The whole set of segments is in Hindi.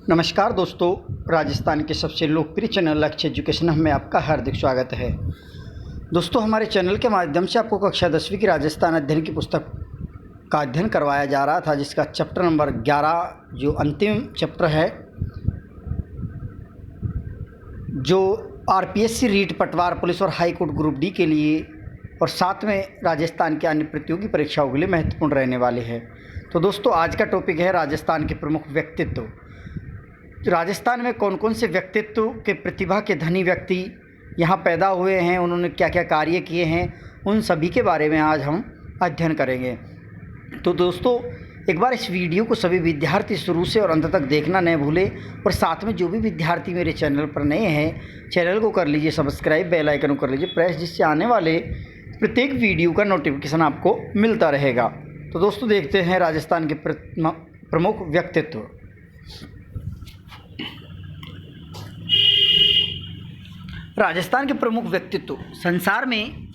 नमस्कार दोस्तों, राजस्थान के सबसे लोकप्रिय चैनल लक्ष्य एजुकेशन में आपका हार्दिक स्वागत है। दोस्तों, हमारे चैनल के माध्यम से आपको कक्षा 10वीं की राजस्थान अध्ययन की पुस्तक का अध्ययन करवाया जा रहा था, जिसका चैप्टर नंबर 11 जो अंतिम चैप्टर है, जो आरपीएससी रीट पटवार पुलिस और हाई कोर्ट ग्रुप डी के लिए और साथ में राजस्थान के अन्य प्रतियोगी परीक्षाओं के लिए महत्वपूर्ण रहने वाले हैं। तो दोस्तों, आज का टॉपिक है राजस्थान के प्रमुख व्यक्तित्व। राजस्थान में कौन कौन से व्यक्तित्व के प्रतिभा के धनी व्यक्ति यहाँ पैदा हुए हैं, उन्होंने क्या क्या कार्य किए हैं, उन सभी के बारे में आज हम अध्ययन करेंगे। तो दोस्तों, एक बार इस वीडियो को सभी विद्यार्थी शुरू से और अंत तक देखना न भूलें, और साथ में जो भी विद्यार्थी मेरे चैनल पर नए हैं, चैनल को कर लीजिए सब्सक्राइब, बेल आइकन को कर लीजिए प्रेस, जिससे आने वाले प्रत्येक वीडियो का नोटिफिकेशन आपको मिलता रहेगा। तो दोस्तों, देखते हैं राजस्थान के प्रमुख व्यक्तित्व। राजस्थान के प्रमुख व्यक्तित्व। संसार में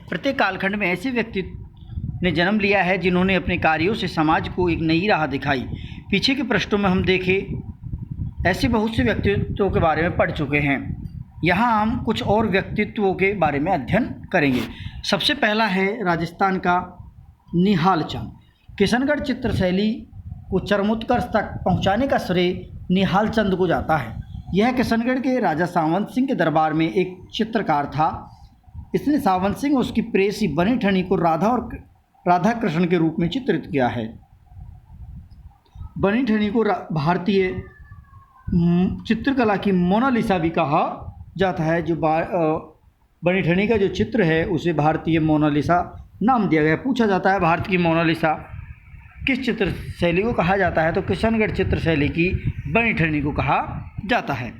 प्रत्येक कालखंड में ऐसे व्यक्तित्व ने जन्म लिया है जिन्होंने अपने कार्यों से समाज को एक नई राह दिखाई। पीछे के पृष्ठों में हम देखें, ऐसे बहुत से व्यक्तित्वों के बारे में पढ़ चुके हैं। यहाँ हम कुछ और व्यक्तित्वों के बारे में अध्ययन करेंगे। सबसे पहला है राजस्थान का निहाल चंद। किशनगढ़ चित्रशैली को चरमोत्कर्ष तक पहुँचाने का श्रेय निहाल चंद को जाता है। यह किशनगढ़ के राजा सावंत सिंह के दरबार में एक चित्रकार था। इसने सावंत सिंह और उसकी प्रेयसी बनी ठनी को राधा कृष्ण के रूप में चित्रित किया है। बनी ठनी को भारतीय चित्रकला की मोनालिसा भी कहा जाता है। जो बनी ठनी का जो चित्र है उसे भारतीय मोनालिसा नाम दिया गया। पूछा जाता है भारत की मोनालिसा किस चित्र शैली को कहा जाता है, तो किशनगढ़ चित्र शैली की बनी ठनी को कहा जाता है।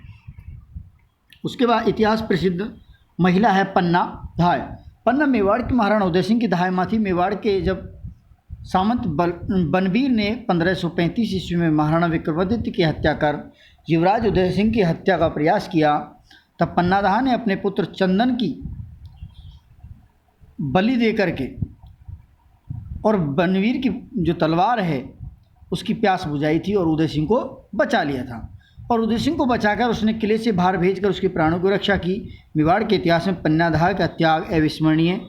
उसके बाद इतिहास प्रसिद्ध महिला है पन्ना धाय। पन्ना मेवाड़ की महाराणा उदय सिंह की धाय माँ थी। मेवाड़ के जब सामंत बनवीर ने 1535 ईस्वी में महाराणा विक्रमादित्य की हत्या कर युवराज उदय सिंह की हत्या का प्रयास किया, तब पन्ना दाह ने अपने पुत्र चंदन की बलि दे करके और बनवीर की जो तलवार है उसकी प्यास बुझाई थी और उदय सिंह को बचा लिया था। और उदय सिंह को बचाकर उसने किले से बाहर भेजकर उसके प्राणों की रक्षा की। मेवाड़ के इतिहास में पन्ना दाह का त्याग अविस्मरणीय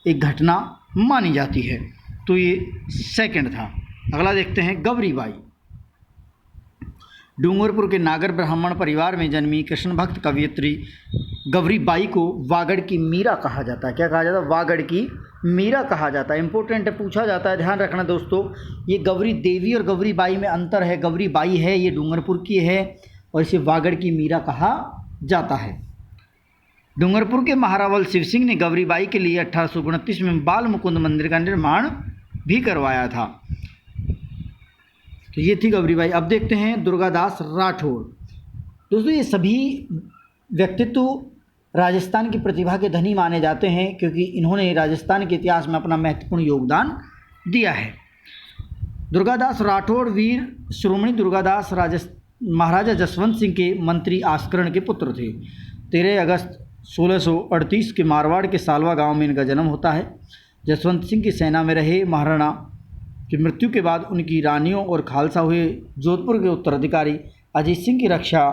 एक घटना मानी जाती है। तो ये सेकंड था। अगला देखते हैं गौरी बाई। डूंगरपुर के नागर ब्राह्मण परिवार में जन्मी कृष्ण भक्त कवयित्री गौरी बाई को वागड़ की मीरा कहा जाता है। क्या कहा जाता है? वागड़ की मीरा कहा जाता है। इंपॉर्टेंट है, पूछा जाता है, ध्यान रखना दोस्तों। ये गौरी देवी और गौरी बाई में अंतर है। गौरी बाई है ये डूंगरपुर की है और इसे वागड़ की मीरा कहा जाता है। डूंगरपुर के महारावल शिव सिंह ने गौरी बाई के लिए 1829 में बाल मुकुंद मंदिर का निर्माण भी करवाया था। तो ये थी गौरी बाई। अब देखते हैं दुर्गादास राठौड़। दोस्तों, ये सभी व्यक्तित्व राजस्थान की प्रतिभा के धनी माने जाते हैं, क्योंकि इन्होंने राजस्थान के इतिहास में अपना महत्वपूर्ण योगदान दिया है। दुर्गादास राठौड़ वीर श्रोमणी दुर्गादास महाराजा जसवंत सिंह के मंत्री आस्करण के पुत्र थे। 13 अगस्त 1638 के मारवाड़ के सालवा गांव में इनका जन्म होता है। जसवंत सिंह की सेना में रहे। महाराणा की मृत्यु के बाद उनकी रानियों और खालसा हुए जोधपुर के उत्तराधिकारी अजीत सिंह की रक्षा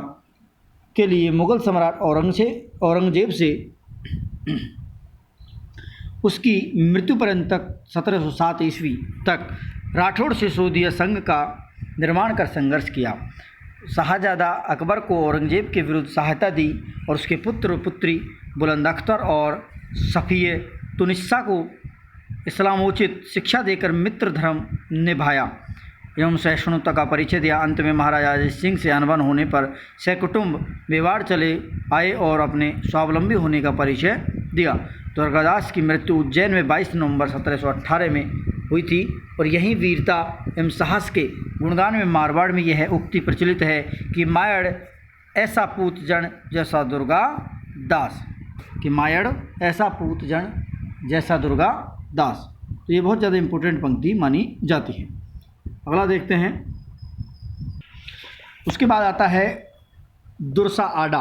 के लिए मुगल सम्राट औरंगजेब से उसकी मृत्यु पर्यंत तक 1707 ईस्वी तक राठौड़ सिसोदिया संघ का निर्माण कर संघर्ष किया। शाहजादा अकबर को औरंगजेब के विरुद्ध सहायता दी और उसके पुत्र पुत्री बुलंद अख्तर और सफ़िये तुनिस्सा को इस्लामोचित शिक्षा देकर मित्र धर्म निभाया एवं सहिष्णुता का परिचय दिया। अंत में महाराजा अजीत सिंह से अनबन होने पर सहकुटुंब मेवाड़ चले आए और अपने स्वावलंबी होने का परिचय दिया। दुर्गादास की मृत्यु उज्जैन में 22 नवंबर 1718 में हुई थी और यही वीरता एवं साहस के गुणगान में मारवाड़ में यह उक्ति प्रचलित है कि मायड़ ऐसा पूत जन जैसा दुर्गा दास, कि मायड़ ऐसा पूत जन जैसा दुर्गा दास। तो ये बहुत ज़्यादा इम्पोर्टेंट पंक्ति मानी जाती है। अगला देखते हैं। उसके बाद आता है दुर्सा आडा।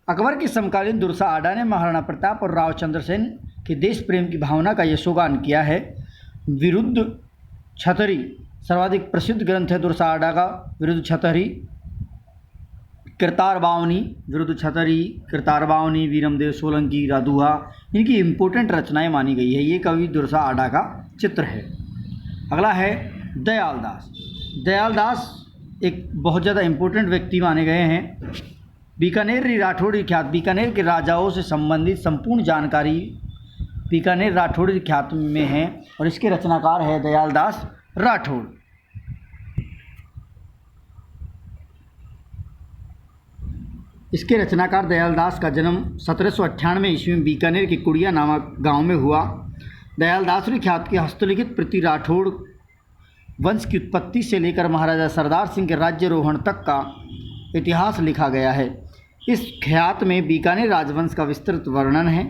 अकबर के समकालीन दुर्सा आडा ने महाराणा प्रताप और राव चंद्रसेन के देश प्रेम की भावना का यशोगान किया है। विरुद्ध छतरी सर्वाधिक प्रसिद्ध ग्रंथ है दुर्सा आडा का। विरुद्ध छतरी कृतार बावनी विरुद्ध छतरी, कृतार बावनी, वीरमदेव सोलंकी, राधुआ, इनकी इम्पोर्टेंट रचनाएं मानी गई है। ये कवि दुर्सा आडा का चित्र है। अगला है दयाल दास। दयाल दास एक बहुत ज़्यादा इम्पोर्टेंट व्यक्ति माने गए हैं। बीकानेर राठौड़ी ख्यात, बीकानेर के राजाओं से संबंधित संपूर्ण जानकारी बीकानेर राठौड़ी ख्यात में है और इसके रचनाकार है दयाल दास राठौड़। इसके रचनाकार दयाल दास का जन्म 1798 ईस्वी में बीकानेर के कुड़िया नामक गांव में हुआ। दयाल दास ख्यात के हस्तलिखित प्रति राठौड़ वंश की उत्पत्ति से लेकर महाराजा सरदार सिंह के राज्यारोहण तक का इतिहास लिखा गया है। इस ख्यात में बीकानेर राजवंश का विस्तृत वर्णन है।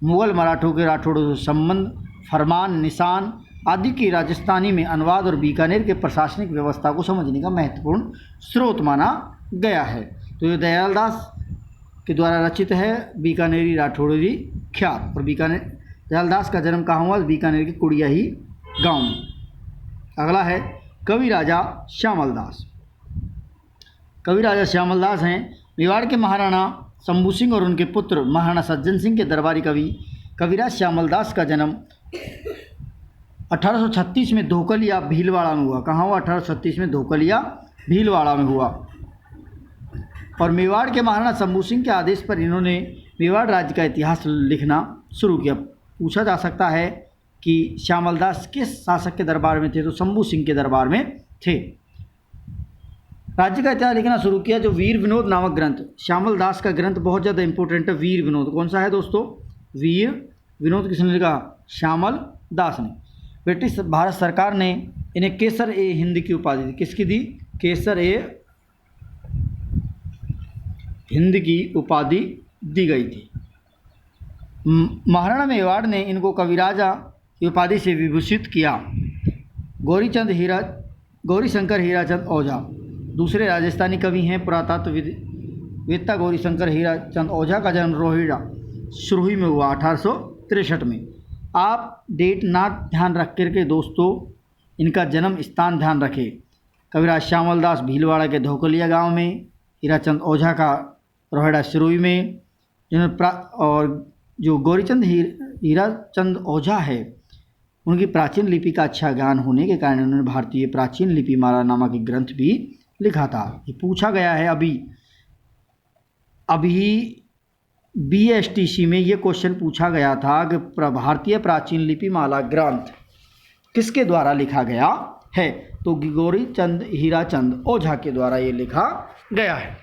मुगल मराठों के राठौड़ों से संबंध, फरमान, निशान आदि की राजस्थानी में अनुवाद और बीकानेर के प्रशासनिक व्यवस्था को समझने का महत्वपूर्ण स्रोत माना गया है। तो ये दयाल दास के द्वारा रचित है बीकानेरी राठौड़ी ख्यात। और बीकानेर दयाल दास का जन्म कहाँ हुआ? बीकानेर के कुड़िया ही गांव में। अगला है कवि राजा श्यामल दास। कवि राजा श्यामल दास हैं मेवाड़ के महाराणा शंभू सिंह और उनके पुत्र महाराणा सज्जन सिंह के दरबारी कवि। कविराज श्यामल दास का जन्म 1836 में धोकलिया भीलवाड़ा में हुआ। कहाँ हुआ? 1836 में धोकलिया भीलवाड़ा में हुआ। और मेवाड़ के महाराणा शंभू सिंह के आदेश पर इन्होंने मेवाड़ राज्य का इतिहास लिखना शुरू किया। पूछा जा सकता है कि श्यामल दास किस शासक के दरबार में थे? तो शंभू सिंह के दरबार में थे। राज्य का इतिहास लिखना शुरू किया जो वीर विनोद नामक ग्रंथ। श्यामल दास का ग्रंथ बहुत ज़्यादा इंपॉर्टेंट है। वीर विनोद कौन सा है दोस्तों? वीर विनोद किसने लिखा? श्यामल दास ने। ब्रिटिश भारत सरकार ने इन्हें केसर ए हिंद की उपाधि दी। किसकी दी? केसर ए हिंद की उपाधि दी गई थी। महाराणा मेवाड़ ने इनको कविराजा की उपाधि से विभूषित किया। गौरीशंकर हीराचंद ओझा दूसरे राजस्थानी कवि हैं। पुरातत्ववेत्ता गौरीशंकर हीराचंद ओझा का जन्म रोहिड़ा सुरही में हुआ 1863 में। आप डेट ना ध्यान रख करके दोस्तों इनका जन्म स्थान ध्यान रखें। कविराज श्यामल दास भीलवाड़ा के धोकलिया गांव में, हीराचंद ओझा का रोहिड़ा सिरोही में, और जो गौरीचंद हीराचंद ओझा है उनकी प्राचीन लिपि का अच्छा ज्ञान होने के कारण उन्होंने भारतीय प्राचीन लिपि माला नामक एक ग्रंथ भी लिखा था। ये पूछा गया है अभी BSTC में ये क्वेश्चन पूछा गया था कि भारतीय प्राचीन लिपि माला ग्रंथ किसके द्वारा लिखा गया है? तो गौरीचंद हीराचंद ओझा के द्वारा ये लिखा गया है।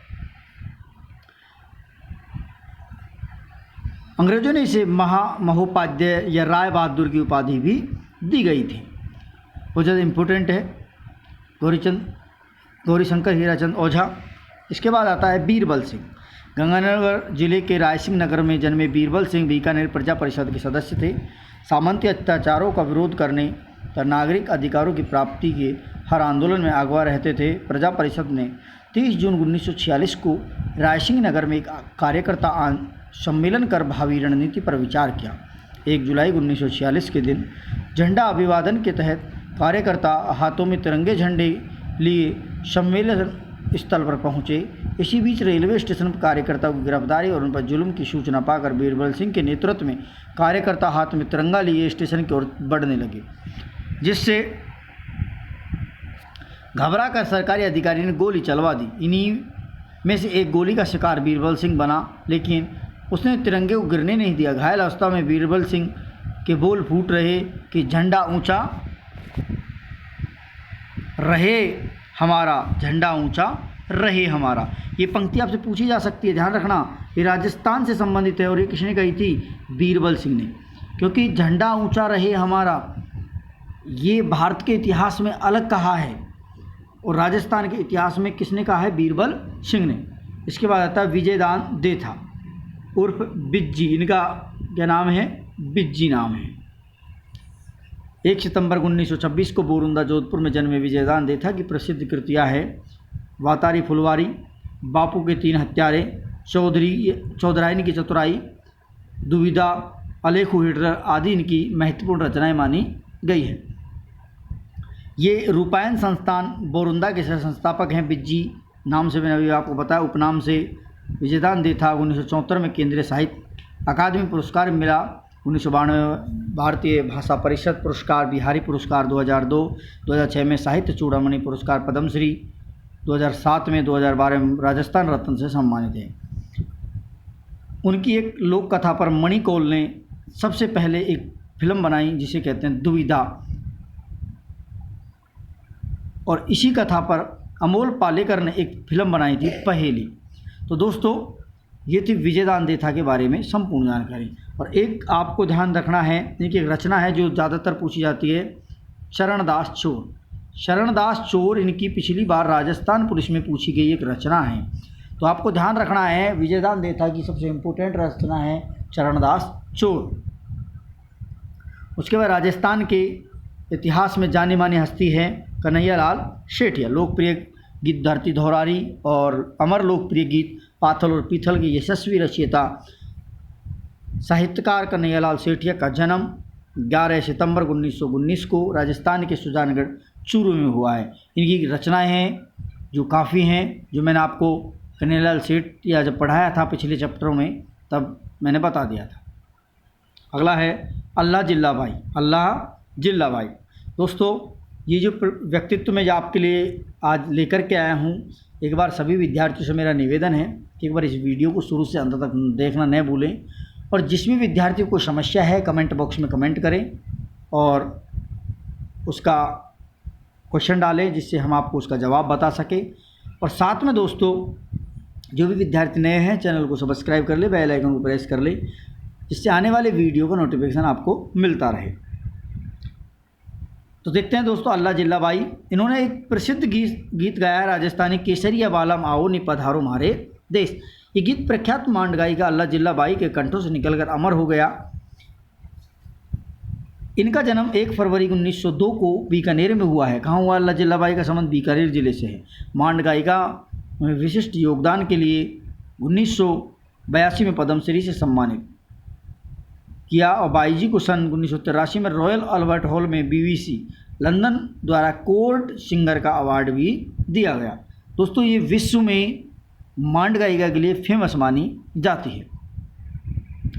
अंग्रेजों ने इसे महोपाध्याय या राय बहादुर की उपाधि भी दी गई थी। बहुत ज़्यादा इम्पोर्टेंट है गौरीशंकर हीराचंद ओझा। इसके बाद आता है बीरबल सिंह। गंगानगर जिले के रायसिंह नगर में जन्मे बीरबल सिंह बीकानेर प्रजा परिषद के सदस्य थे। सामंती अत्याचारों का विरोध करने तथा नागरिक अधिकारों की प्राप्ति के हर आंदोलन में अगवा रहते थे। प्रजा परिषद ने 30 जून 1946 को रायसिंह नगर में एक कार्यकर्ता सम्मेलन कर भावी रणनीति पर विचार किया। 1 जुलाई 1946 के दिन झंडा अभिवादन के तहत कार्यकर्ता हाथों में तिरंगे झंडे लिए सम्मेलन स्थल पर पहुंचे। इसी बीच रेलवे स्टेशन पर कार्यकर्ताओं की गिरफ्तारी और उन पर जुल्म की सूचना पाकर बीरबल सिंह के नेतृत्व में कार्यकर्ता हाथ में तिरंगा लिए स्टेशन की ओर बढ़ने लगे, जिससे घबरा कर सरकारी अधिकारी ने गोली चलवा दी। इन्हीं में से एक गोली का शिकार बीरबल सिंह बना, लेकिन उसने तिरंगे को गिरने नहीं दिया। घायल अवस्था में बीरबल सिंह के बोल फूट रहे कि झंडा ऊंचा रहे हमारा, झंडा ऊंचा रहे हमारा। ये पंक्ति आपसे पूछी जा सकती है, ध्यान रखना। ये राजस्थान से संबंधित है और ये किसने कही थी? बीरबल सिंह ने। क्योंकि झंडा ऊंचा रहे हमारा ये भारत के इतिहास में अलग कहा है और राजस्थान के इतिहास में किसने कहा है? बीरबल सिंह ने। इसके बाद आता है विजयदान देथा उर्फ बिज्जी। इनका क्या नाम है? बिज्जी नाम है। 1 सितंबर 1926 को बोरुंदा जोधपुर में जन्मे विजयदान देथा की प्रसिद्ध कृतियाँ है वातारी फुलवारी, बापू के 3 हत्यारे, चौधरायनी की चतुराई, दुविधा, अलेखू हिटलर आदि इनकी महत्वपूर्ण रचनाएं मानी गई हैं। ये रूपायन संस्थान बोरुंदा के संस्थापक हैं बिज्जी नाम से मैंने अभी आपको बताया, उपनाम से विजयदान देथा। 1974 में केंद्रीय साहित्य अकादमी पुरस्कार मिला। 1992 भारतीय भाषा परिषद पुरस्कार, बिहारी पुरस्कार 2002, 2006 में साहित्य चूड़ामणि पुरस्कार, पद्मश्री 2007 में, 2012 में राजस्थान रत्न से सम्मानित हैं। उनकी एक लोक कथा पर मणि कौल ने सबसे पहले एक फिल्म बनाई जिसे कहते हैं दुविधा, और इसी कथा पर अमोल पालेकर ने एक फिल्म बनाई थी पहेली। तो दोस्तों ये थी विजयदान देथा के बारे में संपूर्ण जानकारी। और एक आपको ध्यान रखना है, इनकी एक रचना है जो ज़्यादातर पूछी जाती है, चरणदास चोर। चरणदास चोर इनकी पिछली बार राजस्थान पुलिस में पूछी गई एक रचना है। तो आपको ध्यान रखना है, विजयदान देथा की सबसे इम्पोर्टेंट रचना है चरणदास चोर। उसके बाद राजस्थान के इतिहास में जानी मानी हस्ती है कन्हैयालाल सेठिया। लोकप्रिय गीत धरती धौरारी और अमर लोकप्रिय गीत पाथल और पीथल के यशस्वी रचयिता साहित्यकार कन्हैयालाल सेठिया का जन्म 11 सितंबर 1919 को राजस्थान के सुजानगढ़ चूरू में हुआ है। इनकी रचनाएं हैं जो काफ़ी हैं, जो मैंने आपको कन्हैयालाल सेठिया जब पढ़ाया था पिछले चैप्टरों में तब मैंने बता दिया था। अगला है अल्लाह जिल्ला भाई। अल्लाह जिल्ला भाई दोस्तों, ये जो व्यक्तित्व मैं जो आपके लिए आज लेकर के आया हूँ, एक बार सभी विद्यार्थियों से मेरा निवेदन है कि एक बार इस वीडियो को शुरू से अंत तक देखना न भूलें, और जिस भी विद्यार्थी को समस्या है कमेंट बॉक्स में कमेंट करें और उसका क्वेश्चन डालें जिससे हम आपको उसका जवाब बता सकें। और साथ में दोस्तों जो भी विद्यार्थी नए हैं चैनल को सब्सक्राइब कर ले, बेल आइकन को प्रेस कर ले, जिससे आने वाले वीडियो का नोटिफिकेशन आपको मिलता रहे। तो देखते हैं दोस्तों अल्लाह जिल्ला भाई, इन्होंने एक प्रसिद्ध गीत गाया राजस्थानी, केसरिया बालम आओ नि पधारो मारे देश। ये गीत प्रख्यात मांड गायिका अल्लाह जिल्ला बाई के कंठों से निकलकर अमर हो गया। इनका जन्म 1 फरवरी 1902 को बीकानेर में हुआ है। कहाँ हुआ? अल्लाह जिल्ला बाई का संबंध बीकानेर जिले से है। मांड गायिका में विशिष्ट योगदान के लिए 1982 में पद्मश्री से सम्मानित किया और बाईजी को सन 1983 में रॉयल अल्बर्ट हॉल में BBC लंदन द्वारा कोर्ट सिंगर का अवार्ड भी दिया गया। दोस्तों ये विश्व में मांड गायिका के लिए फेमस मानी जाती है।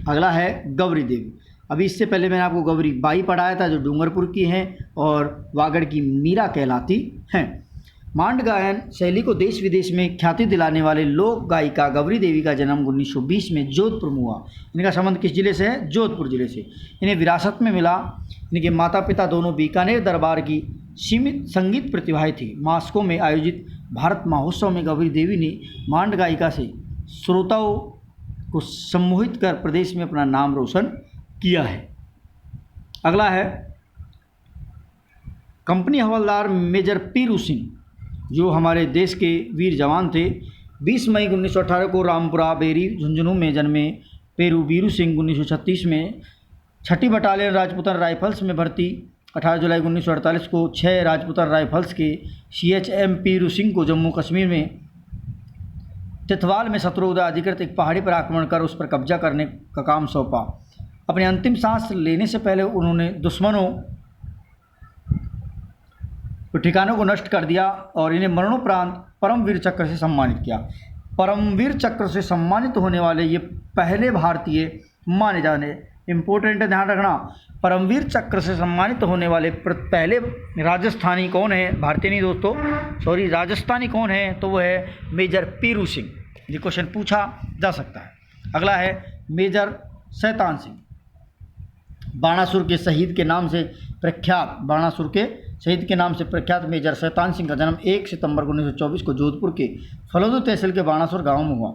अगला है गौरी देवी। अभी इससे पहले मैंने आपको गौरी बाई पढ़ाया था जो डूंगरपुर की हैं और वागड़ की मीरा कहलाती हैं। मांड गायन शैली को देश विदेश में ख्याति दिलाने वाले लोक गायिका गौरी देवी का जन्म 1920 में जोधपुर में हुआ। इनका संबंध किस जिले से है? जोधपुर जिले से। इन्हें विरासत में मिला। इनके माता पिता दोनों बीकानेर दरबार की सीमित संगीत प्रतिभाएं थी। मास्को में आयोजित भारत महोत्सव में गौरी देवी ने मांड गायिका से श्रोताओं को सम्मोहित कर प्रदेश में अपना नाम रोशन किया है। अगला है कंपनी हवलदार मेजर पीरू सिंह, जो हमारे देश के वीर जवान थे। 20 मई 1918 को रामपुरा बेरी झुंझुनू में जन्मे पेरू बीरू सिंह 1936 में 6ठी बटालियन राजपूताना राइफल्स में भर्ती। 18 जुलाई 1948 को 6 राजपूताना राइफल्स के CHM पीरू सिंह को जम्मू कश्मीर में तिथवाल में शत्रुउदय अधिकृत एक पहाड़ी पर आक्रमण कर उस पर कब्जा करने का काम सौंपा। अपने अंतिम सांस लेने से पहले उन्होंने दुश्मनों तो ठिकानों को नष्ट कर दिया और इन्हें मरणोपरांत परमवीर चक्र से सम्मानित किया। परमवीर चक्र से सम्मानित होने वाले ये पहले भारतीय माने जाने, इम्पोर्टेंट है ध्यान रखना, परमवीर चक्र से सम्मानित होने वाले पहले राजस्थानी कौन है? भारतीय नहीं दोस्तों, सॉरी, राजस्थानी कौन है? तो वो है मेजर पीरू सिंह। ये क्वेश्चन पूछा जा सकता है। अगला है मेजर शैतान सिंह। बाणासुर के शहीद के नाम से प्रख्यात, बाणासुर के शहीद के नाम से प्रख्यात मेजर शैतान सिंह का जन्म 1 सितंबर 1924 को जोधपुर के फलोदो तहसील के बाणासुर गांव में हुआ।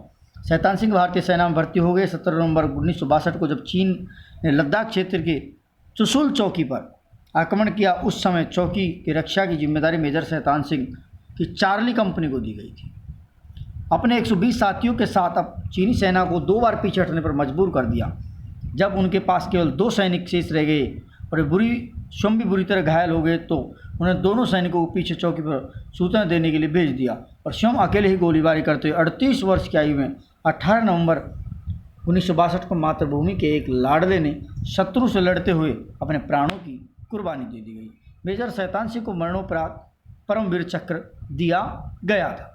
शैतान सिंह भारतीय सेना में भर्ती हो गए। 17 नवंबर 1962 को जब चीन ने लद्दाख क्षेत्र के चुशुल चौकी पर आक्रमण किया, उस समय चौकी की रक्षा की जिम्मेदारी मेजर शैतान सिंह की चार्ली कंपनी को दी गई थी। अपने 120 साथियों के साथ अब चीनी सेना को 2 बार पीछे हटने पर मजबूर कर दिया। जब उनके पास केवल 2 सैनिक शेष रह गए और स्वयं भी बुरी तरह घायल हो गए तो उन्हें दोनों सैनिकों को पीछे चौकी पर सूचना देने के लिए भेज दिया और स्वयं अकेले ही गोलीबारी करते हुए 38 वर्ष की आयु में 18 नवंबर 1962 को मातृभूमि के एक लाडले ने शत्रु से लड़ते हुए अपने प्राणों की कुर्बानी दे दी गई। मेजर शैतान सिंह को मरणोपरांत परमवीर चक्र दिया गया था।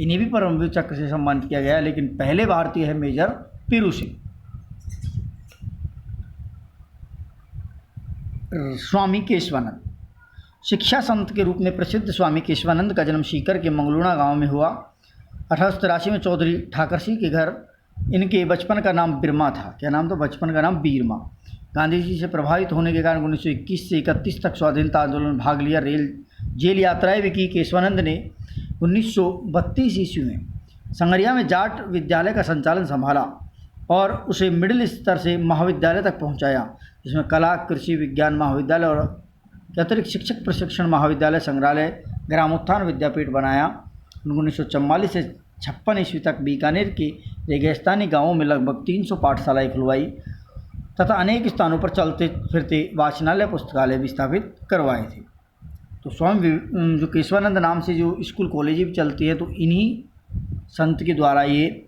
इन्हें भी परमवीर चक्र से सम्मानित किया गया, लेकिन पहले भारतीय है मेजर पीरू सिंह। स्वामी केशवानंद। शिक्षा संत के रूप में प्रसिद्ध स्वामी केशवानंद का जन्म सीकर के मंगलूणा गांव में हुआ। 1883 में चौधरी ठाकर सिंह के घर इनके बचपन का नाम बिरमा था। क्या नाम था? बचपन का नाम बीरमा। गांधी जी से प्रभावित होने के कारण 1921 से 31 तक स्वाधीनता आंदोलन में भाग लिया। जेल यात्राएं भी की। केशवानंद ने 1932 ईस्वी में संगरिया में जाट विद्यालय का संचालन संभाला और उसे मिडिल स्तर से महाविद्यालय तक पहुंचाया, जिसमें कला, कृषि विज्ञान महाविद्यालय और अतिरिक्त शिक्षक प्रशिक्षण महाविद्यालय, संग्रहालय, ग्रामोत्थान विद्यापीठ बनाया। 1944 से 56 ईस्वी तक बीकानेर के रेगिस्तानी गांवों में लगभग 300 पाठशालाएँ खुलवाई तथा अनेक स्थानों पर चलते फिरते वाचनालय, पुस्तकालय भी स्थापित करवाए थे। तो स्वामी जो केशवानंद नाम से जो स्कूल कॉलेज भी चलती है, तो इन्हीं संत के द्वारा ये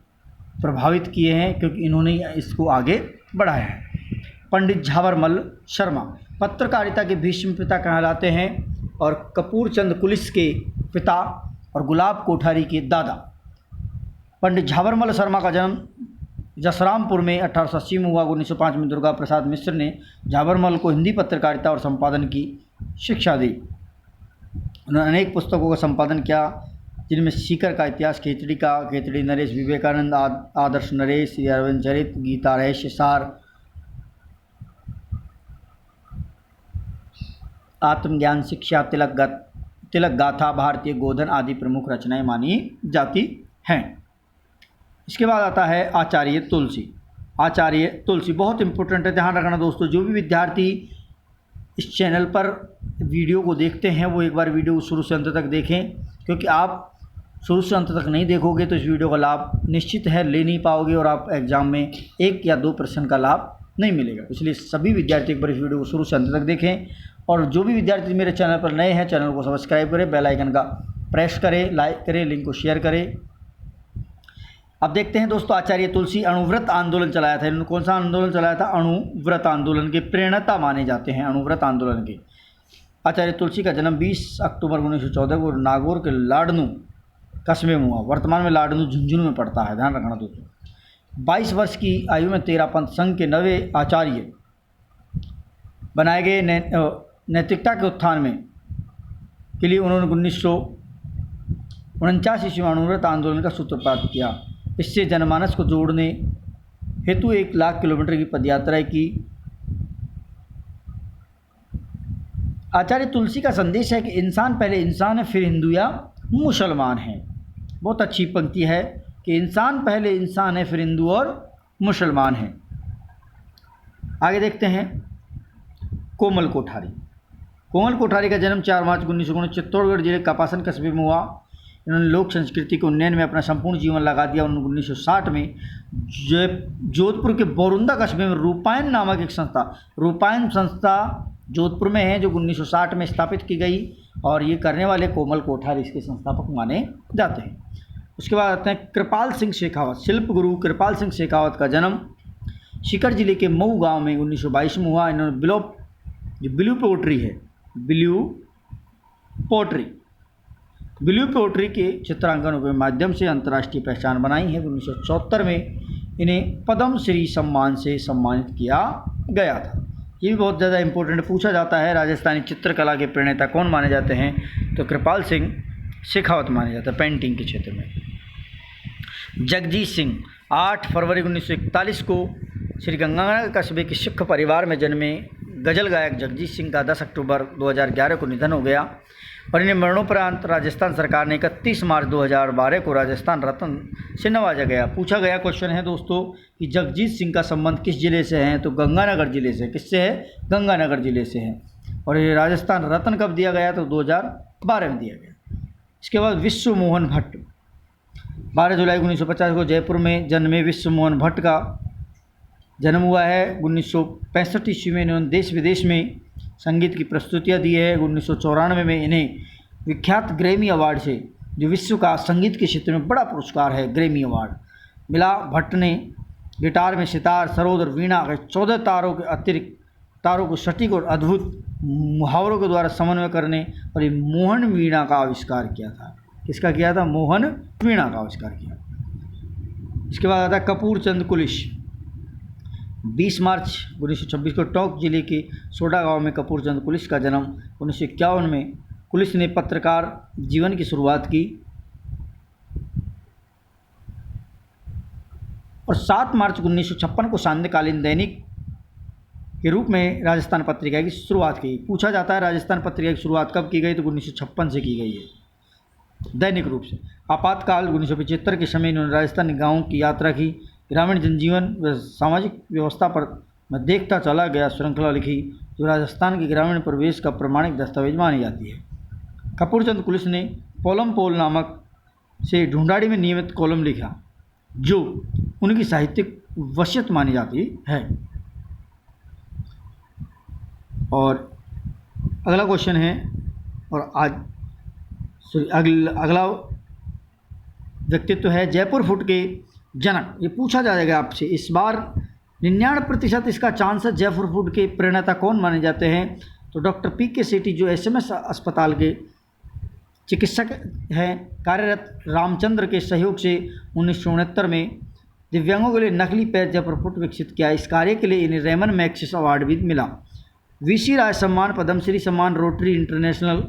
प्रभावित किए हैं, क्योंकि इन्होंने इसको आगे बढ़ाया है। पंडित झाबरमल शर्मा पत्रकारिता के भीष्म पिता कहलाते हैं और कपूर चंद कुलिस के पिता और गुलाब कोठारी के दादा। पंडित झाबरमल शर्मा का जन्म जसरामपुर में 1880 में हुआ। 1905 में दुर्गा प्रसाद मिश्र ने झाबरमल को हिंदी पत्रकारिता और संपादन की शिक्षा दी। उन्होंने अनेक पुस्तकों का संपादन किया, जिनमें सीकर का इतिहास, खेतड़ी नरेश, विवेकानंद, आदर्श नरेश, अरविंद चरित, गीता रहस्य सार, आत्मज्ञान शिक्षा, तिलक गाथा, भारतीय गोधन आदि प्रमुख रचनाएं मानी जाती हैं। इसके बाद आता है आचार्य तुलसी। आचार्य तुलसी बहुत इंपॉर्टेंट है, ध्यान रखना दोस्तों। जो भी विद्यार्थी इस चैनल पर वीडियो को देखते हैं वो एक बार वीडियो को शुरू से अंत तक देखें, क्योंकि आप शुरू से अंत तक नहीं देखोगे तो इस वीडियो का लाभ निश्चित है ले नहीं पाओगे और आप एग्ज़ाम में 1 या 2 प्रश्न का लाभ नहीं मिलेगा। इसलिए सभी विद्यार्थी एक बार इस वीडियो को शुरू से अंत तक देखें, और जो भी विद्यार्थी मेरे चैनल पर नए हैं, चैनल को सब्सक्राइब करें, बेल आइकन का प्रेस करें, लाइक करें, लिंक को शेयर करें। अब देखते हैं दोस्तों, आचार्य तुलसी अणुव्रत आंदोलन चलाया था। इन्होंने कौन सा आंदोलन चलाया था? अणुव्रत आंदोलन के प्रेरणा माने जाते हैं, अणुव्रत आंदोलन के। आचार्य तुलसी का जन्म 20 अक्टूबर 1914 को नागौर के लाडनू कस्बे में हुआ। वर्तमान में लाडनू झुंझुनू में पड़ता है, ध्यान रखना दोस्तों। 22 वर्ष की आयु में 13 पंथ संघ के 9वें आचार्य बनाए गए। नैतिकता के उत्थान में के लिए उन्होंने 1949 ईस्वी में अणुव्रत आंदोलन का सूत्रपात किया। इससे जनमानस को जोड़ने हेतु 1 लाख किलोमीटर की पदयात्रा की। आचार्य तुलसी का संदेश है कि इंसान पहले इंसान है, फिर हिंदू या मुसलमान है। बहुत अच्छी पंक्ति है कि इंसान पहले इंसान है, फिर हिंदू और मुसलमान है। आगे देखते हैं कोमल कोठारी। कोमल कोठारी का जन्म 4 मार्च 1919 चित्तौड़गढ़ जिले कापासन कस्बे में हुआ। इन्होंने लोक संस्कृति के उन्नयन में अपना संपूर्ण जीवन लगा दिया। 1960 में जोधपुर के बोरुंदा कस्बे में रूपायन नामक एक रूपायन संस्था जोधपुर में है, जो 1960 में स्थापित की गई, और ये करने वाले कोमल कोठारी इसके संस्थापक माने जाते हैं। उसके बाद आते हैं कृपाल सिंह शेखावत। शिल्प गुरु कृपाल सिंह शेखावत का जन्म सीकर जिले के मऊ गांव में 1922 में हुआ। इन्होंने ब्लू पोट्री के चित्रांकनों के माध्यम से अंतर्राष्ट्रीय पहचान बनाई है। 1974 में इन्हें पद्म श्री सम्मान से सम्मानित किया गया था। ये भी बहुत ज़्यादा इंपॉर्टेंट पूछा जाता है। राजस्थानी चित्रकला के प्रणेता कौन माने जाते हैं? तो कृपाल सिंह शेखावत माने जाते हैं पेंटिंग के क्षेत्र में। जगजीत सिंह 8 फरवरी 1941 को श्री गंगानगर कस्बे के सिख परिवार में जन्मे गज़ल गायक जगजीत सिंह का 10 अक्टूबर 2011 को निधन हो गया, और इन्हें मरणोपरांत राजस्थान सरकार ने 31 मार्च 2012 को राजस्थान रत्न से नवाजा गया। पूछा गया क्वेश्चन है दोस्तों कि जगजीत सिंह का संबंध किस जिले से है? तो गंगानगर जिले से। किससे है? गंगानगर जिले से है। और ये राजस्थान रत्न कब दिया गया? तो 2012 में दिया गया। इसके बाद विश्व मोहन भट्ट 12 जुलाई 1950 को जयपुर में जन्मे। विश्व मोहन भट्ट का जन्म हुआ है 1965 ईस्वी में। इन्होंने देश विदेश में संगीत की प्रस्तुतियाँ दी है। 1994 में इन्हें विख्यात ग्रैमी अवार्ड से, जो विश्व का संगीत के क्षेत्र में बड़ा पुरस्कार है, ग्रैमी अवार्ड मिला। भट्ट ने गिटार में सितार, सरोद और वीणा के 14 तारों के अतिरिक्त तारों को सटीक और अद्भुत मुहावरों के द्वारा समन्वय करने और ये मोहन वीणा का आविष्कार किया था। किसका किया था? मोहन वीणा का आविष्कार किया। इसके बाद आता है कपूर चंद कुलिश। 20 मार्च 1926 को टोंक जिले के सोडा गांव में कपूर चंद कुलिश का जन्म। 1951 में कुलिश ने पत्रकार जीवन की शुरुआत की और 7 मार्च 1956 को सांध्यकालीन दैनिक के रूप में राजस्थान पत्रिका की शुरुआत की। पूछा जाता है राजस्थान पत्रिका की शुरुआत कब की गई, तो 1956 से की गई है दैनिक रूप से। आपातकाल 1975 के समय इन्होंने राजस्थान गाँव की यात्रा की। ग्रामीण जनजीवन व सामाजिक व्यवस्था पर मैं देखता चला गया श्रृंखला लिखी, जो राजस्थान के ग्रामीण परिवेश का प्रमाणिक दस्तावेज मानी जाती है। कपूर चंद कुलिश ने पोलम पोल नामक से ढूंढाड़ी में नियमित कॉलम लिखा, जो उनकी साहित्यिक वसीयत मानी जाती है। और अगला क्वेश्चन है, और अगला व्यक्तित्व है जयपुर फुट के जनक। ये पूछा जाएगा आपसे इस बार। 99% इसका चांस है। जयपुर फुट के प्रणेता कौन माने जाते हैं? तो डॉक्टर पी.के. सेठी, जो SMS अस्पताल के चिकित्सक हैं। कार्यरत रामचंद्र के सहयोग से 1969 में दिव्यांगों के लिए नकली पैर जयपुर फुट विकसित किया। इस कार्य के लिए इन्हें रेमन मैग्सेसे अवार्ड भी मिला। VC राय सम्मान, पद्मश्री सम्मान, Rotary International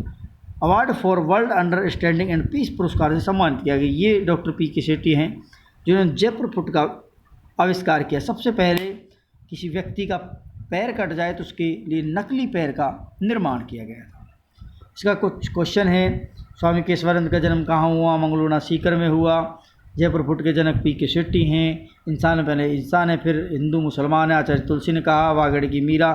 award for world understanding and peace पुरस्कार से सम्मानित किया गया। ये डॉक्टर पी.के. सेठी हैं, जिन्होंने जयपुर फुट का आविष्कार किया। सबसे पहले किसी व्यक्ति का पैर कट जाए तो उसके लिए नकली पैर का निर्माण किया गया था। इसका कुछ क्वेश्चन है। स्वामी केशवानंद का जन्म कहाँ हुआ? मंगलूना सीकर में हुआ। जयपुर फुट के जनक पी.के. सेठी हैं। इंसान पहले इंसान है, फिर हिंदू मुसलमान है। आचार्य तुलसी ने कहा। वागड़ की मीरा,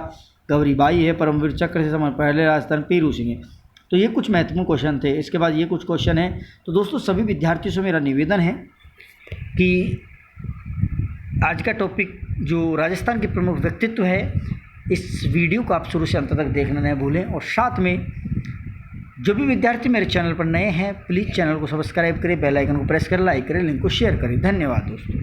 गौरी बाई है। परमवीर चक्र से समय पहले राजस्थान पीरू सिंह है। तो ये कुछ महत्वपूर्ण क्वेश्चन थे। इसके बाद ये कुछ क्वेश्चन है। तो दोस्तों, सभी विद्यार्थियों से मेरा निवेदन है कि आज का टॉपिक जो राजस्थान के प्रमुख व्यक्तित्व है, इस वीडियो को आप शुरू से अंत तक देखना न भूलें। और साथ में जो भी विद्यार्थी मेरे चैनल पर नए हैं, प्लीज़ चैनल को सब्सक्राइब करें, बेल आइकन को प्रेस करें, लाइक करें, लिंक को शेयर करें। धन्यवाद दोस्तों।